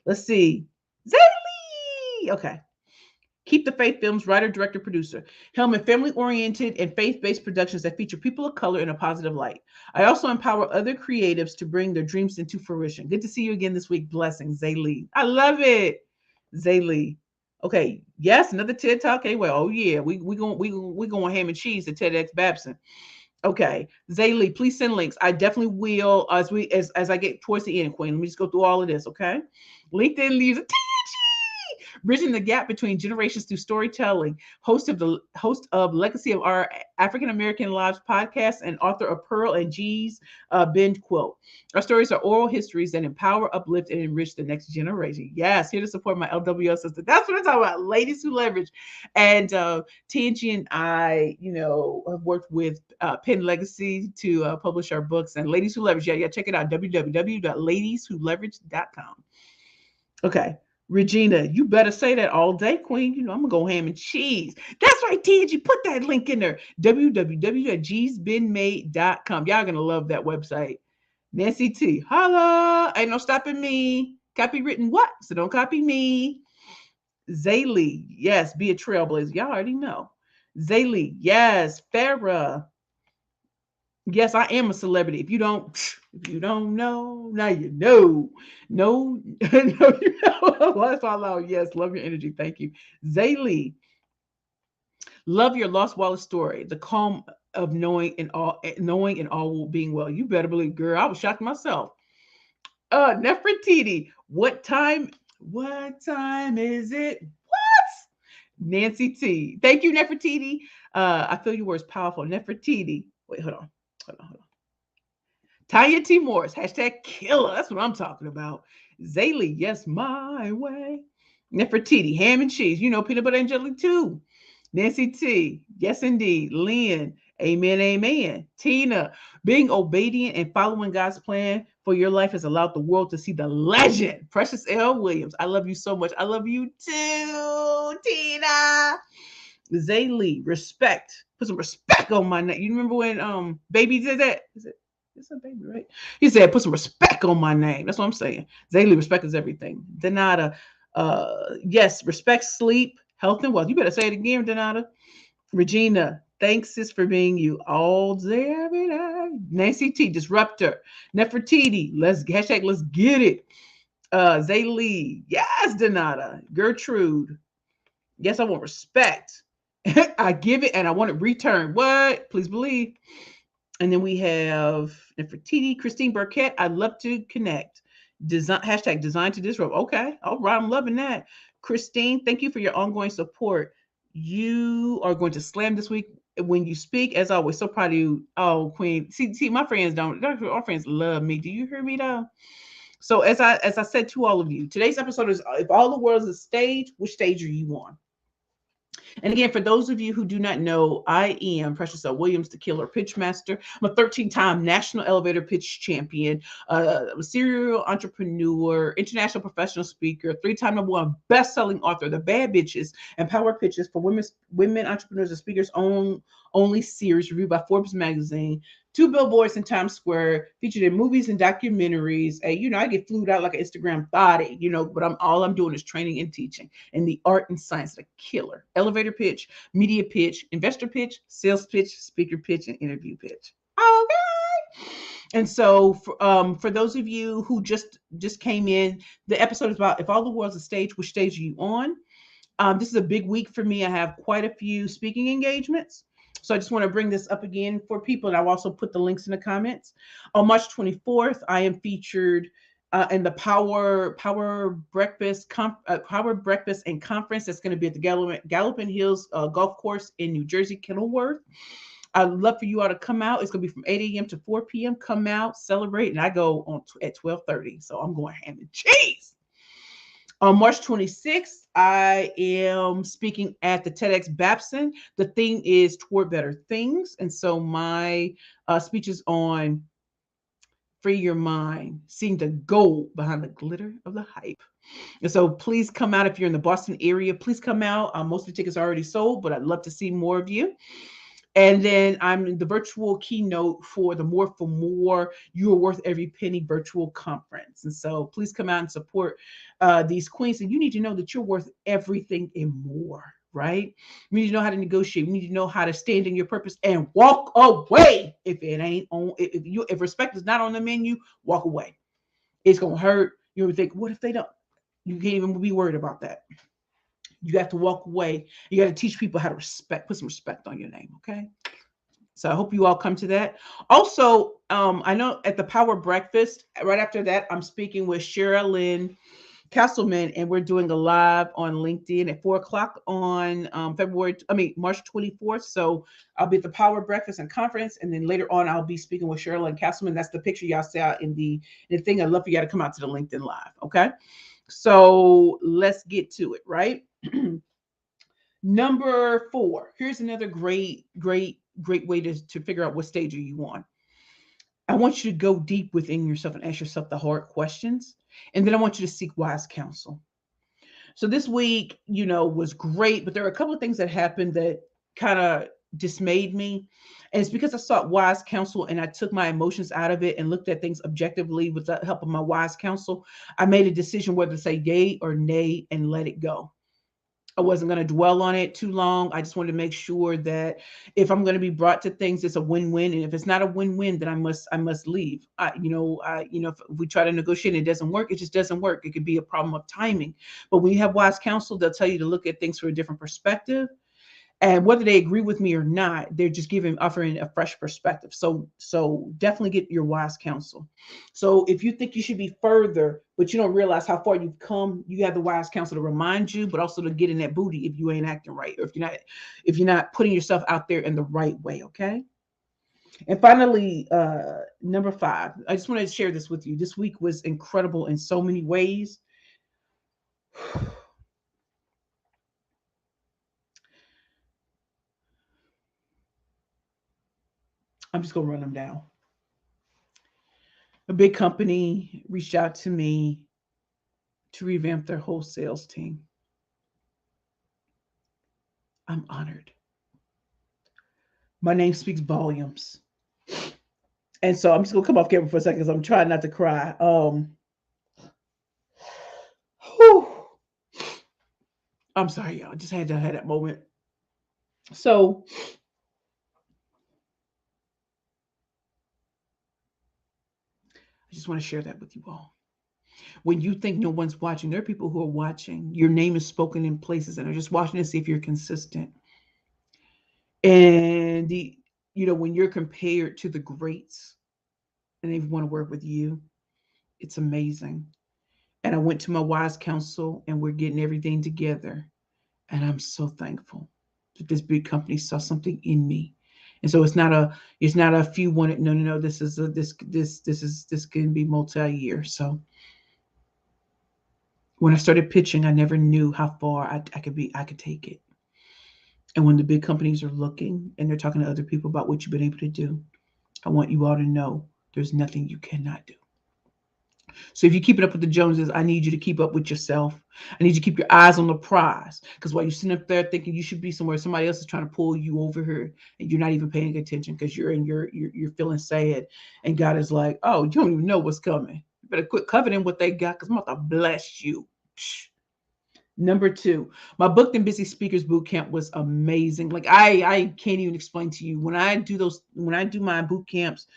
Let's see. Zaylee. Okay. Keep the Faith Films, writer, director, producer. Helmet family oriented and faith based productions that feature people of color in a positive light. I also empower other creatives to bring their dreams into fruition. Good to see you again this week. Blessings, Zaylee. I love it. Zaylee. Okay, yes, another TED Talk. Anyway, oh yeah, we going ham and cheese at TEDx Babson. Okay, Zaylee, please send links. I definitely will as I get towards the end, Queen. Let me just go through all of this, okay? LinkedIn leaves bridging the gap between generations through storytelling. Host of Legacy of Our African American Lives podcast and author of Pearl and G's Bend Quilt. Our stories are oral histories that empower, uplift, and enrich the next generation. Yes, here to support my LWO sister. That's what I'm talking about. Ladies who leverage. And TNG and I, have worked with Penn Legacy to publish our books. And Ladies Who Leverage, yeah, check it out. www.ladieswholeverage.com. Okay. Regina, you better say that all day, Queen. I'm going to go ham and cheese. That's right, TNG. Put that link in there. www.gsbeenmade.com. Y'all going to love that website. Nancy T. Holla. Ain't no stopping me. Copywritten what? So don't copy me. Zaylee. Yes, be a trailblazer. Y'all already know. Zaylee. Yes. Farah. Yes, I am a celebrity. If you don't know, now you know. No, no, you know. That's all out. Yes, love your energy. Thank you. Zaylee, love your Lost Wallace story. The calm of knowing and all being well. You better believe, girl. I was shocked myself. Nefertiti, what time is it? What? Nancy T. Thank you, Nefertiti. I feel your words powerful. Nefertiti. Wait, hold on. Tanya T. Morris, hashtag killer. That's what I'm talking about. Zaylee, yes, my way. Nefertiti, ham and cheese. Peanut butter and jelly too. Nancy T, yes, indeed. Lynn, amen, amen. Tina, being obedient and following God's plan for your life has allowed the world to see the legend. Precious L. Williams, I love you so much. I love you too, Tina. Zaylee, respect. Put some respect on my name. You remember when Baby did that? It's a baby, right? He said, put some respect on my name. That's what I'm saying. Zaylee, respect is everything. Donata, yes, respect, sleep, health, and wealth. You better say it again, Donata. Regina, Thanks, sis, for being you all day, every day. Nancy T, Disruptor. Nefertiti, let's get it. Zay Lee, yes, Donata. Gertrude, yes, I want respect. I give it and I want it returned. What? Please believe. And then we have Nefertiti, Christine Burkett. I'd love to connect. Design hashtag design to disrupt. Okay. All right. I'm loving that. Christine, thank you for your ongoing support. You are going to slam this week when you speak, as always. So proud of you. Oh, Queen. See, my friends don't. Our friends love me. Do you hear me though? So as I said to all of you, today's episode is if all the world is a stage, which stage are you on? And again, for those of you who do not know, I am Precious L. Williams, the Killer Pitch Master. I'm a 13-time national elevator pitch champion, a serial entrepreneur, international professional speaker, 3-time #1 best-selling author, The Bad Bitches and Power Pitches for Women Entrepreneurs and Speakers Only series reviewed by Forbes magazine. 2 billboards in Times Square, featured in movies and documentaries. And I get flued out like an Instagram thotty, but all I'm doing is training and teaching in the art and science of the killer. Elevator pitch, media pitch, investor pitch, sales pitch, speaker pitch, and interview pitch. Okay. And so for those of you who just came in, the episode is about if all the world's a stage, which stage are you on? This is a big week for me. I have quite a few speaking engagements. So I just want to bring this up again for people, and I'll also put the links in the comments. On March 24th, I am featured in the Power Breakfast and Conference. That's going to be at the Galloping Hills Golf Course in New Jersey, Kenilworth. I'd love for you all to come out. It's going to be from 8 a.m. to 4 p.m. Come out, celebrate, and I go on at 12:30. So I'm going ham and cheese. On March 26th, I am speaking at the TEDx Babson. The theme is Toward Better Things. And so my speech is on free your mind, seeing the gold behind the glitter of the hype. And so please come out if you're in the Boston area. Please come out. Most of the tickets are already sold, but I'd love to see more of you. And then I'm in the virtual keynote for the More for More, You Are Worth Every Penny virtual conference. And so please come out and support these queens. And you need to know that you're worth everything and more, right? You need to know how to negotiate. You need to know how to stand in your purpose and walk away. If it ain't on, if respect is not on the menu, walk away. It's going to hurt. You would think, what if they don't? You can't even be worried about that. You have to walk away. You got to teach people how to respect, put some respect on your name. Okay. So I hope you all come to that. Also, I know at the Power Breakfast, right after that, I'm speaking with Sherilyn Castleman, and we're doing a live on LinkedIn at 4:00 on March 24th. So I'll be at the Power Breakfast and Conference, and then later on, I'll be speaking with Sherilyn Castleman. That's the picture y'all saw in the thing. I'd love for y'all to come out to the LinkedIn Live. Okay. So let's get to it, right? Number 4. Here's another great way to figure out what stage are you on. I want you to go deep within yourself and ask yourself the hard questions. And then I want you to seek wise counsel. So this week, was great, but there are a couple of things that happened that kind of dismayed me. And it's because I sought wise counsel and I took my emotions out of it and looked at things objectively with the help of my wise counsel. I made a decision whether to say yay or nay and let it go. I wasn't going to dwell on it too long. I just wanted to make sure that if I'm going to be brought to things, it's a win-win. And if it's not a win-win, then I must leave. If we try to negotiate and it doesn't work, it just doesn't work. It could be a problem of timing. But when you have wise counsel, they'll tell you to look at things from a different perspective. And whether they agree with me or not, they're just offering a fresh perspective. So definitely get your wise counsel. So if you think you should be further, but you don't realize how far you've come, you have the wise counsel to remind you, but also to get in that booty if you ain't acting right, or if you're not putting yourself out there in the right way. Okay. And finally, number 5, I just wanted to share this with you. This week was incredible in so many ways. I'm just going to run them down. A big company reached out to me to revamp their whole sales team. I'm honored. My name speaks volumes. And so I'm just going to come off camera for a second because I'm trying not to cry. I'm sorry, y'all. Just had to have that moment. So I just want to share that with you all. When you think no one's watching, there are people who are watching. Your name is spoken in places and are just watching to see if you're consistent. And when you're compared to the greats and they want to work with you, it's amazing. And I went to my wise counsel and we're getting everything together. And I'm so thankful that this big company saw something in me. And so it's not a few wanted. No, no, no. This can be multi-year. So when I started pitching, I never knew how far I could take it. And when the big companies are looking and they're talking to other people about what you've been able to do, I want you all to know there's nothing you cannot do. So if you keep it up with the Joneses, I need you to keep up with yourself. I need you to keep your eyes on the prize. Because while you're sitting up there thinking you should be somewhere, somebody else is trying to pull you over here, and you're not even paying attention because you're feeling sad, and God is like, oh, you don't even know what's coming. You better quit coveting what they got because I'm about to bless you. Psh. Number two, my Booked and Busy Speakers Boot Camp was amazing. Like I can't even explain to you when I do my boot camps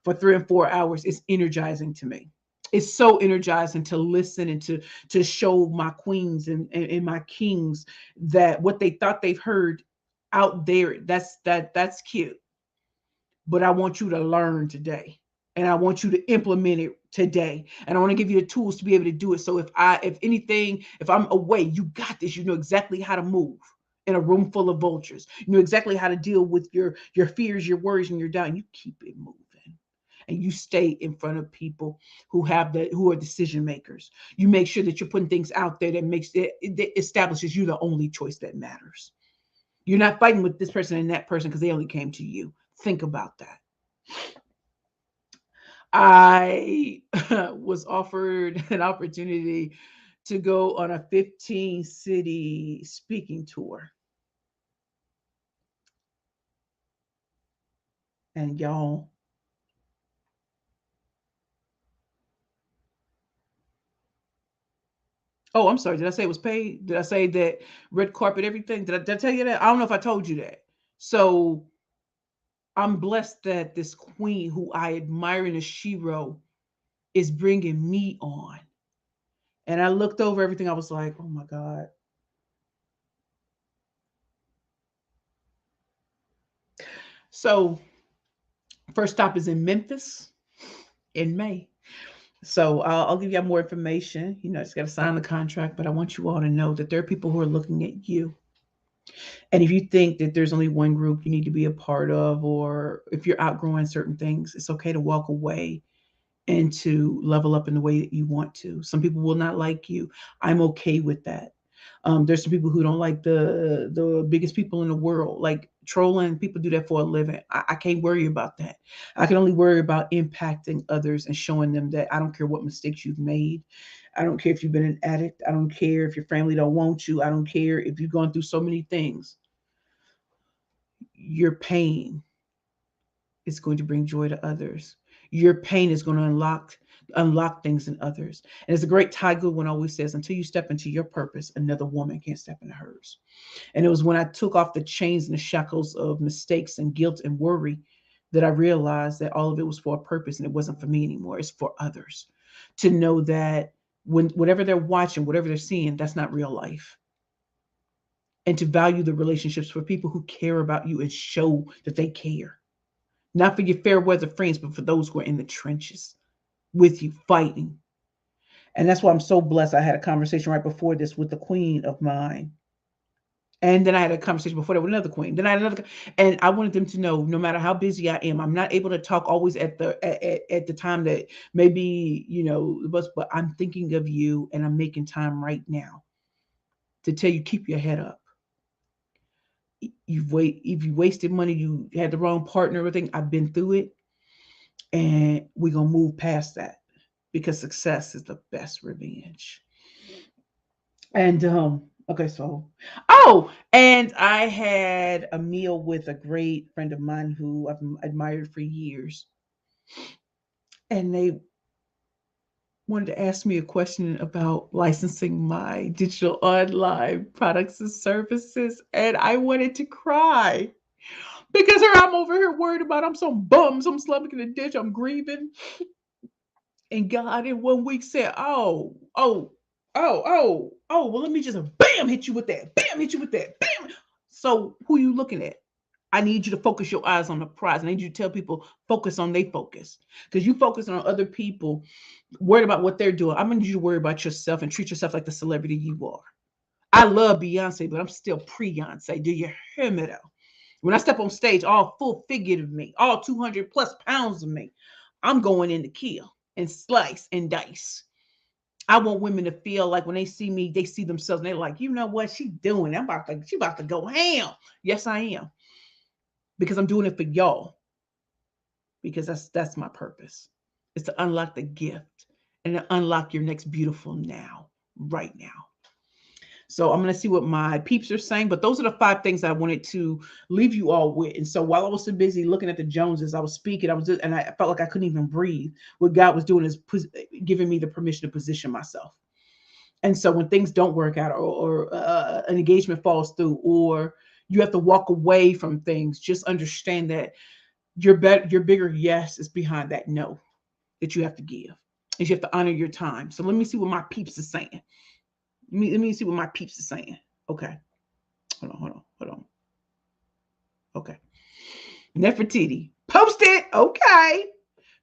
for 3 and 4 hours, it's energizing to me. It's so energizing to listen and to show my queens and my kings that what they thought they've heard out there, that's cute. But I want you to learn today. And I want you to implement it today. And I want to give you the tools to be able to do it. So if I'm away, you got this. You know exactly how to move in a room full of vultures. You know exactly how to deal with your fears, your worries, and your doubt. You keep it moving. And you stay in front of people who are decision makers. You make sure that you're putting things out there that establishes you the only choice that matters. You're not fighting with this person and that person because they only came to you. Think about that. I was offered an opportunity to go on a 15 city speaking tour. And y'all, oh, I'm sorry. Did I say it was paid? Did I say that red carpet, everything? Did I tell you that? I don't know if I told you that. So I'm blessed that this queen who I admire in a shiro is bringing me on. And I looked over everything. I was like, oh my God. So first stop is in Memphis in May. So I'll give you more information. I just got to sign the contract, but I want you all to know that there are people who are looking at you. And if you think that there's only one group you need to be a part of, or if you're outgrowing certain things, it's okay to walk away and to level up in the way that you want to. Some people will not like you. I'm okay with that. There's some people who don't like the biggest people in the world, like trolling. People do that for a living. I can't worry about that. I can only worry about impacting others and showing them that I don't care what mistakes you've made. I don't care if you've been an addict. I don't care if your family don't want you. I don't care if you've gone through so many things. Your pain is going to bring joy to others. Your pain is going to unlock things in others. And as a great Ty Goodwin always says, until you step into your purpose, another woman can't step into hers. And it was when I took off the chains and the shackles of mistakes and guilt and worry that I realized that all of it was for a purpose and it wasn't for me anymore. It's for others to know that whatever they're watching, whatever they're seeing, that's not real life. And to value the relationships for people who care about you and show that they care. Not for your fair weather friends, but for those who are in the trenches with you fighting. And that's why I'm so blessed. I had a conversation right before this with the queen of mine. And then I had a conversation before that with another queen. Then I had another, and I wanted them to know, no matter how busy I am, I'm not able to talk always at the time that maybe but I'm thinking of you, and I'm making time right now to tell you keep your head up. If you wasted money, you had the wrong partner, everything. I've been through it, and we're gonna move past that because success is the best revenge. And okay, so and I had a meal with a great friend of mine who I've admired for years. And they wanted to ask me a question about licensing my digital online products and services. And I wanted to cry because I'm over here worried about I'm some bum, some slumming in the ditch, I'm grieving. And God in 1 week said, well, let me just bam, hit you with that. Bam, hit you with that. Bam. So who you looking at? I need you to focus your eyes on the prize. I need you to tell people focus on their focus. Because you focus on other people, worried about what they're doing. I'm gonna need you to worry about yourself and treat yourself like the celebrity you are. I love Beyonce, but I'm still pre-Beyonce. Do you hear me though? When I step on stage, all full figured of me, all 200 plus pounds of me, I'm going in to kill and slice and dice. I want women to feel like when they see me, they see themselves and they're like, you know what, she doing? She about to go ham. Yes, I am. Because I'm doing it for y'all. Because that's my purpose. It's to unlock the gift and to unlock your next beautiful now, right now. So I'm going to see what my peeps are saying, but those are the 5 things I wanted to leave you all with. And so while I was so busy looking at the Joneses, I was speaking, and I felt like I couldn't even breathe. What God was doing is giving me the permission to position myself. And so when things don't work out, or an engagement falls through, or you have to walk away from things, just understand that your bigger yes is behind that no that you have to give. Is you have to honor your time. So let me see what my peeps are saying. Let me see what my peeps are saying. Okay. Hold on. Okay. Nefertiti. Post it. Okay.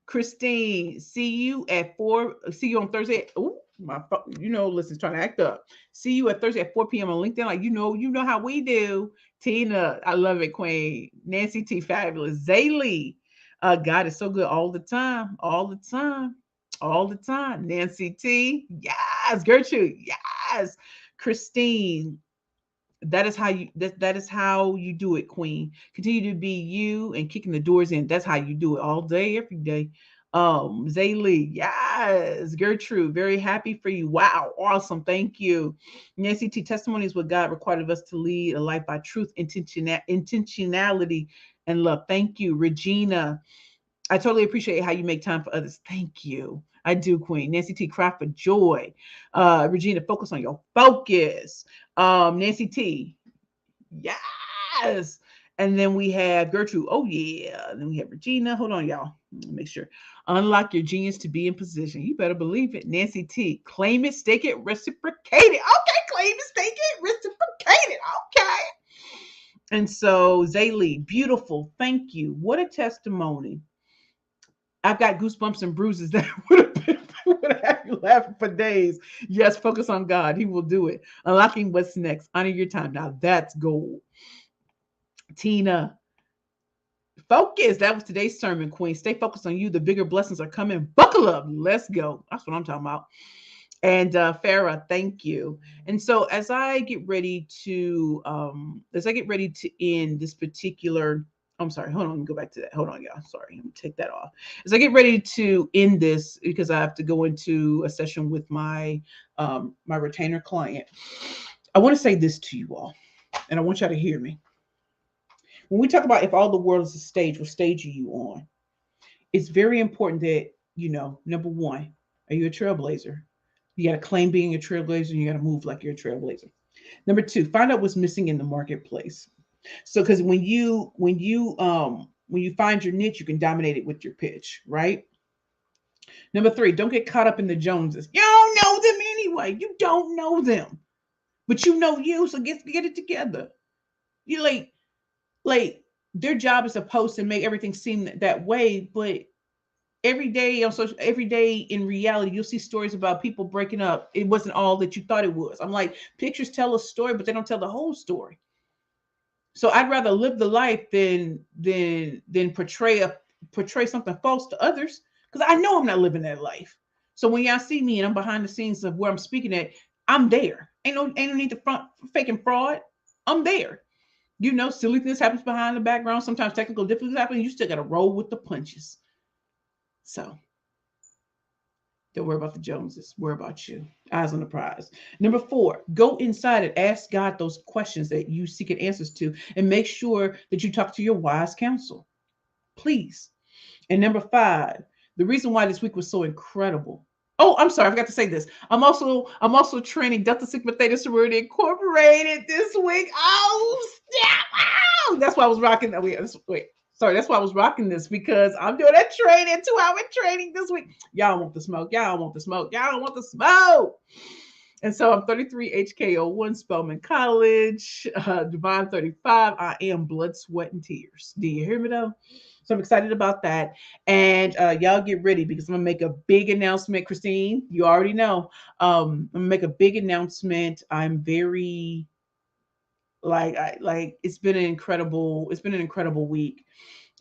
Christine, see you at 4. See you on Thursday. Oh, my listen, trying to act up. See you at Thursday at 4 p.m. on LinkedIn. Like, you know how we do. Tina, I love it, Queen. Nancy T, fabulous. Zaylee, God is so good all the time. All the time. All the time. Nancy T, yes. Gertrude, yes. Christine, that is how you do it, Queen. Continue to be you and kicking the doors in. That's how you do it all day, every day. Zaylee, yes. Gertrude, very happy for you. Wow, awesome. Thank you. Nancy T, testimony is what God required of us to lead a life by truth, intentionality, and love. Thank you. Regina, I totally appreciate how you make time for others. Thank you. I do, Queen. Nancy T, cry for joy. Regina, focus on your focus. Nancy T, yes. And then we have Gertrude. Oh, yeah. And then we have Regina. Hold on, y'all. Let me make sure. Unlock your genius to be in position. You better believe it. Nancy T, claim it, stake it, reciprocate it. Okay, claim it, stake it, reciprocate it. Okay. And so, Zaylee, beautiful. Thank you. What a testimony. I've got goosebumps and bruises that would have you laughing for days. Yes, focus on God. He will do it. Unlocking what's next. Honor your time. Now that's gold. Tina, focus. That was today's sermon, Queen. Stay focused on you. The bigger blessings are coming. Buckle up. Let's go. That's what I'm talking about. And Farah, thank you. And so as I get ready to end this particular, I'm sorry, hold on, let me go back to that. Hold on, y'all. Sorry, let me take that off. As I get ready to end this, because I have to go into a session with my my retainer client, I want to say this to you all, and I want y'all to hear me. When we talk about if all the world is a stage, what stage are you on? It's very important that, number one, are you a trailblazer? You got to claim being a trailblazer, and you got to move like you're a trailblazer. Number two, find out what's missing in the marketplace. So, because when you find your niche, you can dominate it with your pitch, right? Number three, don't get caught up in the Joneses. You don't know them anyway. You don't know them, but you know you. So get it together. You like their job is to post and make everything seem that way, but every day in reality, you'll see stories about people breaking up. It wasn't all that you thought it was. I'm like, pictures tell a story, but they don't tell the whole story. So I'd rather live the life than portray something false to others, because I know I'm not living that life. So when y'all see me and I'm behind the scenes of where I'm speaking at, I'm there. Ain't no need to front faking fraud. I'm there. Silly things happens behind the background. Sometimes technical difficulties happen. You still got to roll with the punches. So don't worry about the Joneses. Worry about you. Eyes on the prize. Number 4, go inside and ask God those questions that you seeking answers to, and make sure that you talk to your wise counsel. Please. And number 5, the reason why this week was so incredible. Oh, I'm sorry, I forgot to say this. I'm also training Delta Sigma Theta Sorority Incorporated this week. Oh, snap! Oh, that's why I was rocking. Wait. Sorry, that's why I was rocking this because I'm doing a training, 2 hour training this week. Y'all want the smoke. Y'all want the smoke. Y'all don't want the smoke. And so I'm 33 HKO1 Spelman College, Divine 35. I am blood, sweat, and tears. Do you hear me though? So I'm excited about that. And y'all get ready because I'm gonna make a big announcement. Christine, you already know. I'm gonna make a big announcement. I'm very like it's been an incredible week.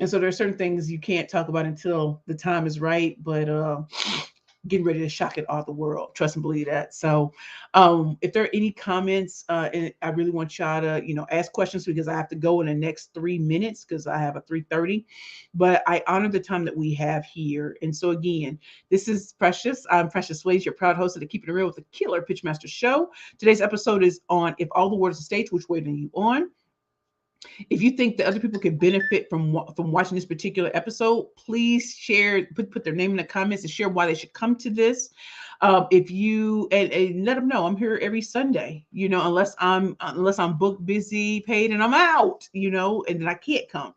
And so there are certain things you can't talk about until the time is right. But getting ready to shock it all the world. Trust and believe that. So, if there are any comments, and I really want y'all to, ask questions because I have to go in the next 3 minutes because I have a 3:30. But I honor the time that we have here. And so again, this is Precious. I'm Precious Ways, your proud host of the Keeping It Real with the Killer Pitchmaster Show. Today's episode is on If All the World is a Stage, which way are you on? If you think that other people can benefit from watching this particular episode, please share, put their name in the comments and share why they should come to this. If you and let them know I'm here every Sunday, unless I'm booked, busy, paid, and I'm out, and then I can't come.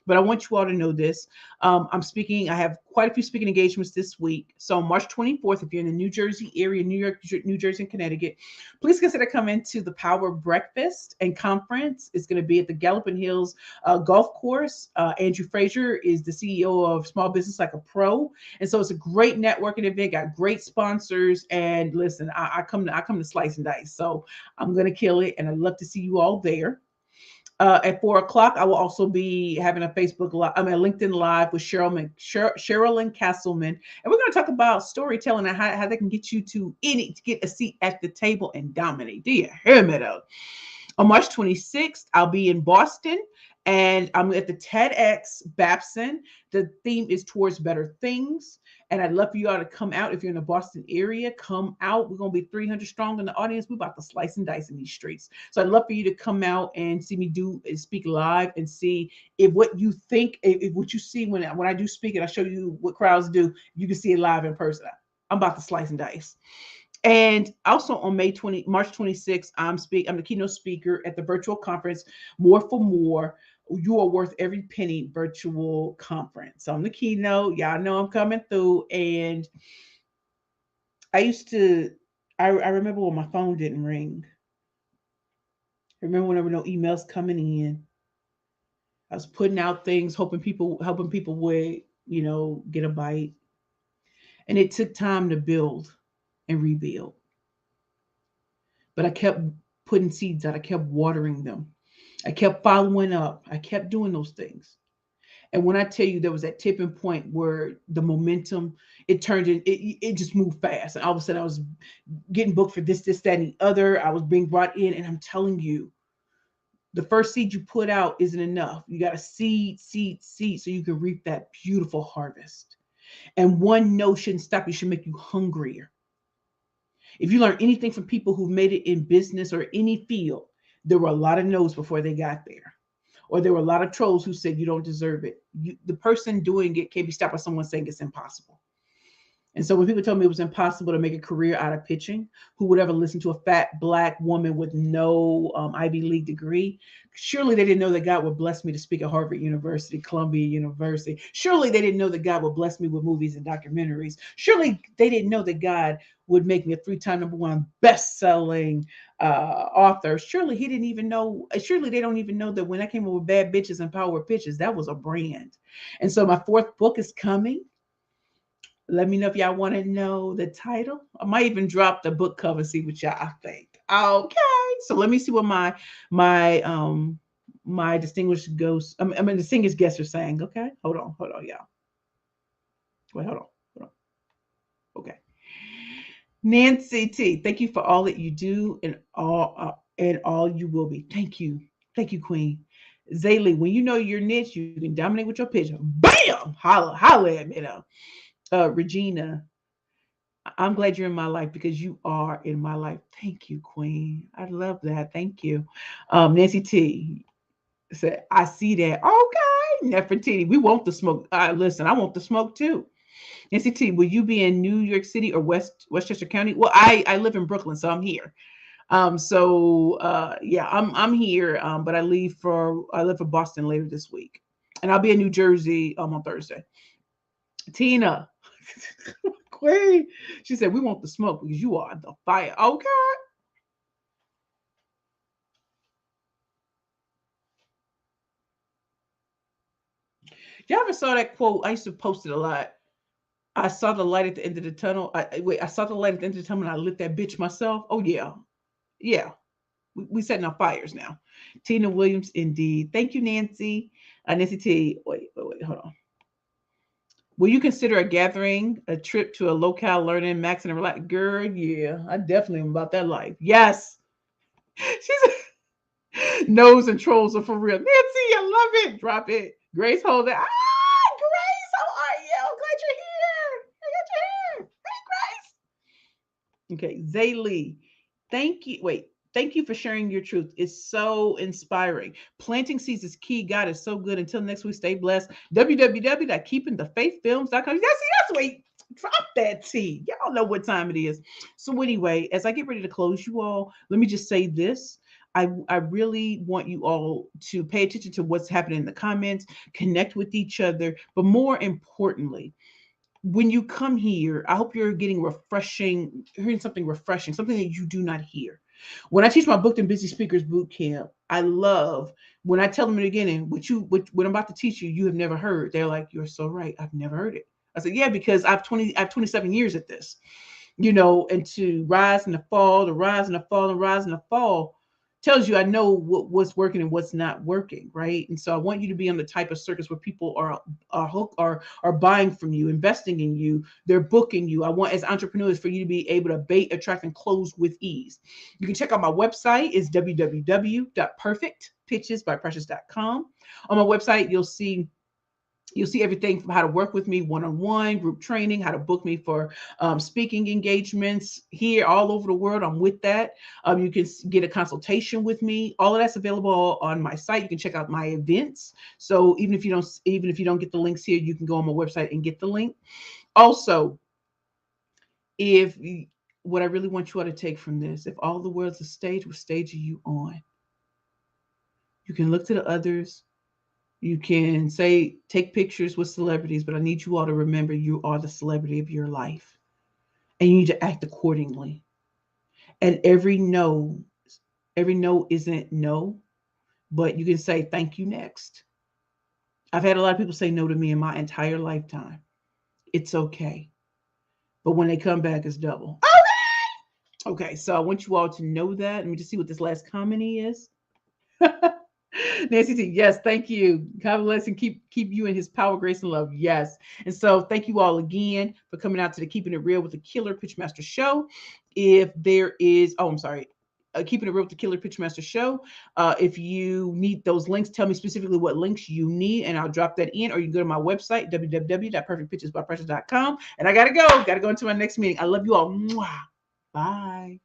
But I want you all to know this. I'm speaking. I have quite a few speaking engagements this week. So on March 24th, if you're in the New Jersey area, New York, New Jersey, and Connecticut, please consider coming to the Power Breakfast and Conference. It's going to be at the Galloping Hills Golf Course. Andrew Frazier is the CEO of Small Business Like a Pro, and so it's a great networking event. Got great sponsors, and listen, I come to slice and dice. So I'm going to kill it, and I'd love to see you all there. At 4 o'clock, I will also be having a LinkedIn Live with Sherilyn Castleman, and we're going to talk about storytelling and how they can get you to get a seat at the table and dominate. Do you hear me though? On March 26th, I'll be in Boston and I'm at the TEDx Babson. The theme is Towards Better Things. And I'd love for you all to come out. If you're in the Boston area, come out. We're going to be 300 strong in the audience. We're about to slice and dice in these streets. So I'd love for you to come out and see me speak live and see if what you think, if what you see when I do speak and I show you what crowds do, you can see it live in person. I'm about to slice and dice. And also on March 26th, I'm the keynote speaker at the virtual conference, More for More. You are worth every penny virtual conference. So I'm the keynote. Y'all know I'm coming through. And I remember when my phone didn't ring. I remember when there were no emails coming in. I was putting out things, helping people would, get a bite. And it took time to build and rebuild. But I kept putting seeds out. I kept watering them. I kept following up. I kept doing those things. And when I tell you there was that tipping point where the momentum, it turned in, it just moved fast. And all of a sudden I was getting booked for this, that, and the other. I was being brought in. And I'm telling you, the first seed you put out isn't enough. You got to seed, so you can reap that beautiful harvest. And one no shouldn't stop you, should make you hungrier. If you learn anything from people who've made it in business or any field, there were a lot of no's before they got there. Or there were a lot of trolls who said you don't deserve it. The person doing it can't be stopped by someone saying it's impossible. And so when people told me it was impossible to make a career out of pitching, who would ever listen to a fat Black woman with no Ivy League degree? Surely they didn't know that God would bless me to speak at Harvard University, Columbia University. Surely they didn't know that God would bless me with movies and documentaries. Surely they didn't know that God would make me a 3-time #1 best-selling author. Surely he didn't even know. Surely they don't even know that when I came up with Bad Bitches and Power Pitches, that was a brand. And so my 4th book is coming. Let me know if y'all want to know the title. I might even drop the book cover, see what y'all think. Okay, so let me see what my distinguished distinguished guests are saying. Okay, hold on, y'all. Wait, hold on. Okay, Nancy T, thank you for all that you do and all you will be. Thank you, Queen. Zaylee, when you know your niche, you can dominate with your pitch. Bam, holla at me though. Regina, I'm glad you're in my life because you are in my life. Thank you, Queen. I love that. Thank you. Nancy T said, I see that. Okay, Nefertiti, we want the smoke. Listen, I want the smoke too. Nancy T, will you be in New York City or Westchester County? Well, I live in Brooklyn, so I'm here. Yeah, I'm here, but I live for Boston later this week. And I'll be in New Jersey on Thursday. Tina, Queen, she said, we want the smoke because you are the fire. Okay. Y'all ever saw that quote? I used to post it a lot. I saw the light at the end of the tunnel. I saw the light at the end of the tunnel and I lit that bitch myself. Oh, yeah. Yeah. We setting up fires now. Tina Williams, indeed. Thank you, Nancy. Nancy T. Wait, hold on. Will you consider a gathering, a trip to a locale learning, max and relax? Girl, yeah, I definitely am about that life. Yes. She's nose and trolls are for real. Nancy, I love it. Drop it. Grace, hold it. Grace, how are you? Glad you're here. I got your hair. Hey, Grace. Okay, Zaylee. Thank you. Wait. Thank you for sharing your truth. It's so inspiring. Planting seeds is key. God is so good. Until next week, stay blessed. www.keepingthefaithfilms.com. That's sweet. Drop that T. Y'all know what time it is. So anyway, as I get ready to close you all, let me just say this. I really want you all to pay attention to what's happening in the comments, connect with each other, but more importantly, when you come here, I hope you're getting refreshing, hearing something refreshing, something that you do not hear. When I teach my Booked and Busy Speakers Boot Camp, I love when I tell them in the beginning, what I'm about to teach you, you have never heard. They're like, you're so right. I've never heard it. I said, yeah, because I have 27 years at this, and to rise and to fall, to rise and to fall and rise and to fall tells you I know what's working and what's not working, right? And so I want you to be on the type of circus where people are hooked, are buying from you, investing in you, they're booking you. I want as entrepreneurs for you to be able to bait, attract, and close with ease. You can check out my website. It's www.perfectpitchesbyprecious.com. On my website, you'll see everything from how to work with me one-on-one, group training, how to book me for speaking engagements here all over the world. I'm with that. You can get a consultation with me. All of that's available on my site. You can check out my events. So even if you don't get the links here, you can go on my website and get the link. Also, if what I really want you all to take from this, if all the world's a stage, what stage are you on? You can look to the others. You can say, take pictures with celebrities, but I need you all to remember you are the celebrity of your life and you need to act accordingly. And every no isn't no, but you can say, thank you next. I've had a lot of people say no to me in my entire lifetime. It's okay. But when they come back, it's double. Okay, so I want you all to know that. Let me just see what this last comment is. Nancy T, yes, thank you. God bless and keep you in his power, grace, and love. Yes. And so thank you all again for coming out to the Keeping It Real with the Killer Pitchmaster show. If there is, I'm sorry, Keeping It Real with the Killer Pitchmaster show. If you need those links, tell me specifically what links you need, and I'll drop that in. Or you can go to my website, www.perfectpitchesbyprecious.com. And I gotta go into my next meeting. I love you all. Mwah. Bye.